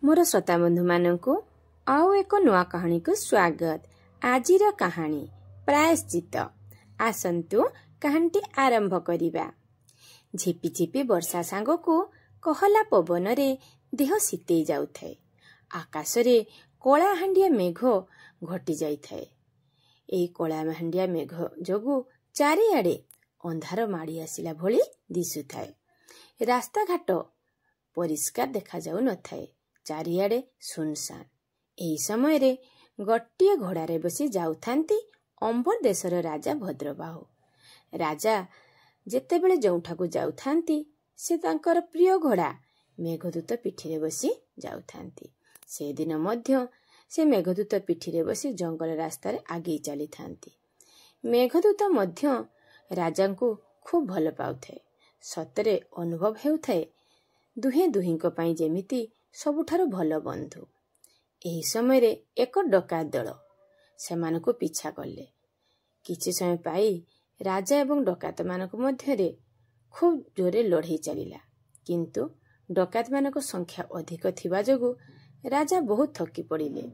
मोर श्रोता बंधु मानकु आउ एक नुआ कहानी को स्वागत। आजिर कहानी प्रायश्चित। आसंतु कहानी आरंभ करिबा। झिपि झिपि वर्षा सांग को कहला पवन रे देह शीतई जाउथाय। आकाश रे कला हांडिया मेघ घटी जाइथाय। एई कला हांडिया मेघ जोगु चारिआडे अंधार माड़ी आसिला भली दिसुथाय। रास्ता घाट परिष्कार देखा जाउ नथाय। चारिआडे सुनसान। एही समय रे गट्टिए घोड़ारे बसी जाउथांती अंबर देशर राजा भद्रबाहु। राजा जेतेबेले जोंठाकु जाउथांती से तांकर प्रिय घोड़ा मेघदूत पिठिरे बसी जाउथांती। से दिन मध्य से मेघदूत पिठिरे बसी जंगल रास्ता रे आगे चली थांती। मेघदूत मध्य राजांकु खूब भल पाउथे। सतरे अनुभव हेउथाय दुहे दुहींको पई जेमिति सबुठारु भल बंधु। एही समय रे एक डकायत दल सेमानकु पिछा कले। किछि समय पाई राजा एवं डकायत मानक मध्य रे खूब जोरे लड़ाई चलिला। किंतु डकायत मानक संख्या अधिक थिबा जोगु राजा बहुत थकी पड़िले।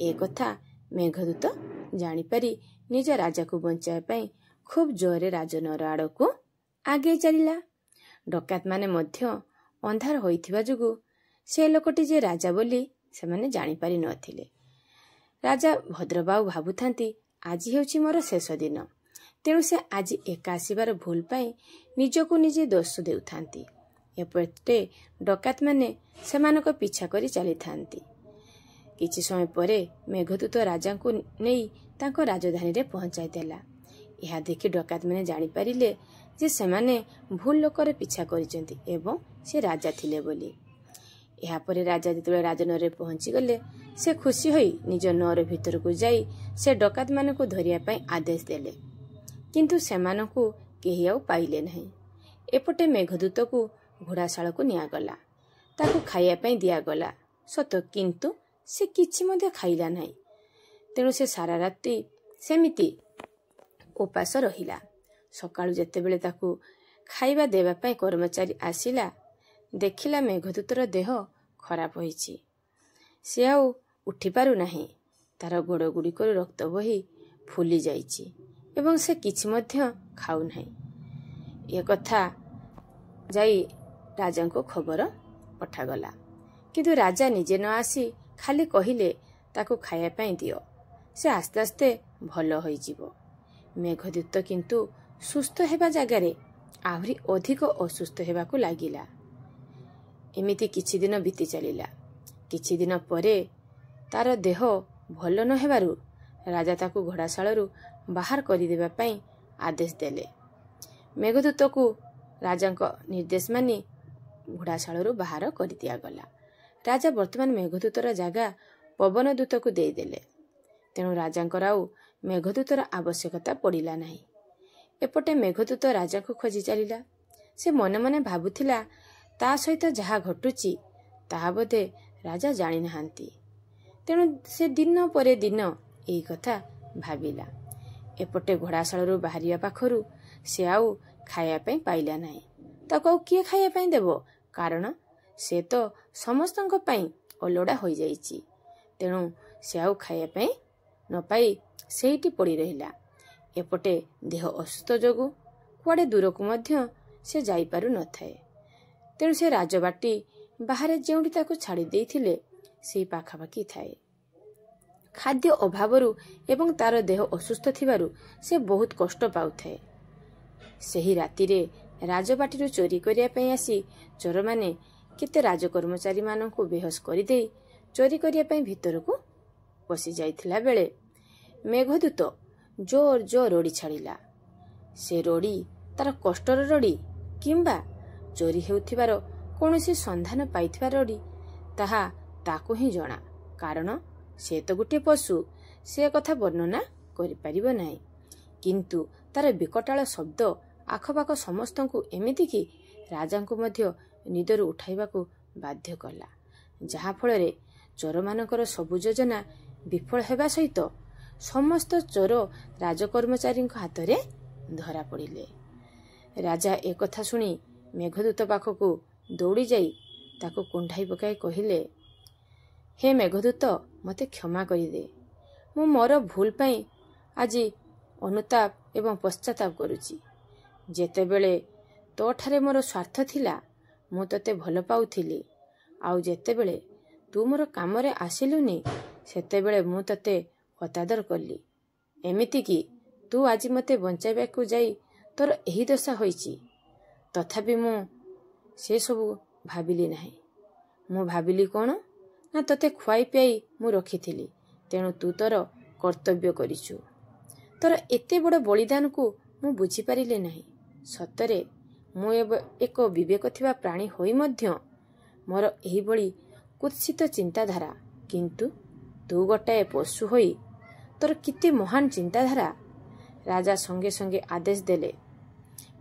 ए कथा मेघदूत जानि पारी निज राजा को बंचाय पई खूब जोरे राजनर आड़कु आगे चलिला। डकायत माने मध्य अंधार होइथिबा जोगु से लोकटी जे राजा बोली से माने जानि पारि नथिले। राजा भद्रबाहु भाबुथांती आजि हेउछि मोर शेष दिन। तेणु से आज एका आसिबार भूल पाई निजको निजे दोष देउथांती। एपटे डकायत माने सेमानको पिछा करी चली थांती। किछि समय परे मेघदूत राजांकु नेई तांको राजधानी रे पहुंचाई देला। यह देखि डकायत माने जानि पारिले जे सेमाने भूल लोकर पिछा करिसेंती एवं से राजा थिले बोली। यहाँ पर राजा जिते राजनर रे पहुंची गले से खुशी होई निज नर भितर को जाई से डकायत मानकु धरिया पई आदेश देले। किंतु सेमानकु केही आउ पाइले नहीं। एपटे मेघदूत को घोड़ाशाला को निया गला। ताकु खाइया पई दिया गला सत, किंतु से किछि मध्ये खाइला नहीं। तेणु से सारा राति सेमिति उपास रहिला। सकाळु जेतेबेले ताकु खाइबा देबा पई कर्मचारी आसिला देखिला मेघदूतर देह खराब होइछि। से आउ उठी पारु नाही। तार गोड़ गुड़िक रक्त बही फुली जाइछि एवं से किछि मध्य खाउ नाही। ए कथा जाई राजा को खबर पठागला। किंतु राजा निजे न आसी खाली कहिले ताकु खाया पई दियो, से आस्ते आस्ते भल होई जिवो। मेघदूत किंतु सुस्थ हेबा जगारे आहुरी अधिक असुस्थ हेबाकु लागिला। एमिति किछि दिन बीती चलिला। किछि दिन परे तार देह भल न हेबारु राजा ताकु घोड़ाशालारु बाहर करि देबा पई आदेश देले। मेघदूत को राजांक निर्देश मानि घोड़ाशालारु बाहर करि दिया गला। राजा वर्तमान मेघदूतर जागा पवनदूत को देई देले। तेणु राजांकर आउ मेघदूतर आवश्यकता पड़िला नाही। एपटे मेघदूत राजा को खोजी चलिला। से मने मने भाबुथिला ता सहित जहा घटुची ताहा बोधे राजा जानि नहांती। तेणु से दिन परे दिन एई कथा भाबिला। एपटे घोड़ाशालारु बाहरिया पाखरु से आउ खाया पई पाइला नाही। ताको आउ किए खाया पई देबो, कारण से तो समस्तंक पई अलोड़ा होई जाइछि। तेणु से आउ खाया पई न पाई सेहिटी पड़ी रहिला। एपटे देह असुस्थ जोगु कुआडे दूरकु मध्य से जाई पारु नथाय। तेणु से राजबाटी बाहर जेउठी ताकु छाड़ी देइथिले सेई पाखापाखी थाए। खाद्य अभावरु एवं तार देह असुस्थ थिबारु से बहुत कष्ट पाउथाए। सेही रातिरे राजबाटीरु चोरी करिया पई आसी चोर माने केते राजकर्मचारी मानकु बेहोश करि देई चोरी करिया पई भितरकु पसी जाइथिला बेले मेघदूत जोर जोर रोड़ी छाड़िला। से रोड़ी तार कष्टर रोड़ी किंबा चोरी हेउथिबार कोनोसी संधान पाइथिबार रोड़ी ताहा ताकु ही जणा, कारण से तो गोटे पशु, से कथा वर्णना करि परिबो नाही। किंतु तार विकटाळ शब्द आखपाख समस्तंकु एमिति कि राजांकु मध्य निदरु उठाइबाकु बाध्य कला। जहा फଳରେ चोर मानकर सबु योजना विफल हेबा सहित समस्त चोर राजकर्मचारी हाथ रे धरा पड़िले। राजा ए कथा सुनी मेघदूत पाखकु दौड़ी जाई ताको कुंढाई पकाई कहिले, हे मेघदूत मते क्षमा करिदे। मु मोर भूल पाई आजी अनुताप एवं पश्चाताप करुची। जेतेबेले तोठारे मोर स्वार्थ थिला मु तते भल पाउथिली, आउ जेतेबेले तू मोर कामरे आसिलुनी सेतेबेले मु तते हतादर कली। एमिति कि तू आजी मते बंचाइबाकू जाई तोर एही दशा होईची। तथापि मु से सबु भाबिली नाही। मु भाबिली कोन ना तते खुआई पियाई मु रखिथिली, तेणु तू तोर कर्तव्य करिछु। तोर एते बड़ बलिदान को मु बुझी पारिले नाही। सतरे मु एक विवेक थिबा प्राणी होई मध्य मोर एही बळी कुत्सित चिंताधारा, किंतु तू गोटाए पशु होई तोर किते महान चिंताधारा। राजा संगे संगे आदेश देले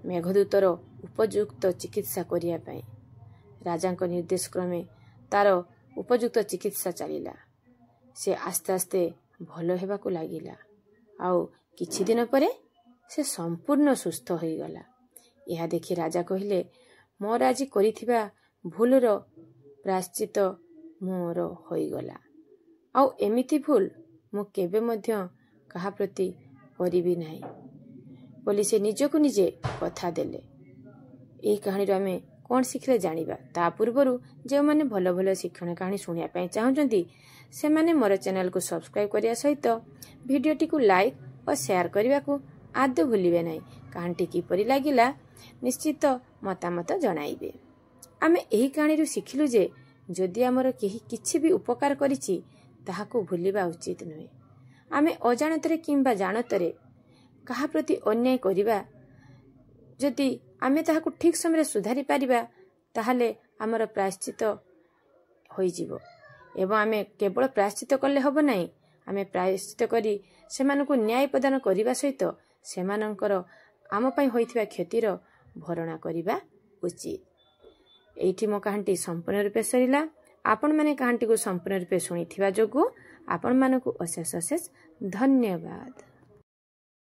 मेघदूतर उपयुक्त चिकित्सा करिया पाई। राजांक निर्देश क्रमे तार उपयुक्त चिकित्सा चलिला। से आस्ते आस्ते भल हेबाकू लागिला। आउ किछि दिन परे से संपूर्ण सुस्थ होई गला। यह देखि राजा कहिले मोर आजी करिथिबा भूलर प्रायश्चित मोर होई गला। आउ एमिति भूल मु केबे मध्य कहा प्रति करिबी नाही बोली से निजकु निजे कथा देले। एही कहानी आमे कौन शिखले जानिबा ता पूर्वरु जे माने भल भल शिक्षण कहानी सुनिया पई चाहुचंती से माने मोर चैनल को सब्सक्राइब करिया सहित वीडियोटी को लाइक और शेयर करने को आदौ भूलिबे नहीं। कहानी किपरि लागिला निश्चित मतामत जणाइबे। आमे एही कहानी शिखिलु जे जदि आमर केही किछि भी उपकार करिछि ताहाको भूलिबा उचित नुहे। आमे अजाणतरे किंबा जानतरे कहा प्रति अन्याय करिबा जदि आमे ताहाको ठीक समय सुधारी पारिबा ताहाले आमर प्रायश्चित होई जिवो। एवं आमे केवल प्रायश्चित कले हबो नाही, आमे प्रायश्चित करी सेमानकु न्याय प्रदान करिबा सहित सेमानंकर आम पई होइथिबा क्षतिर भरणा करिबा उचित। एइठी मो कहानी संपूर्ण रूपे सरिला। आपण माने कहानी को संपूर्ण रूपे सुनिथिबा जोगु आपण मानकु अशेष अशेष धन्यवाद।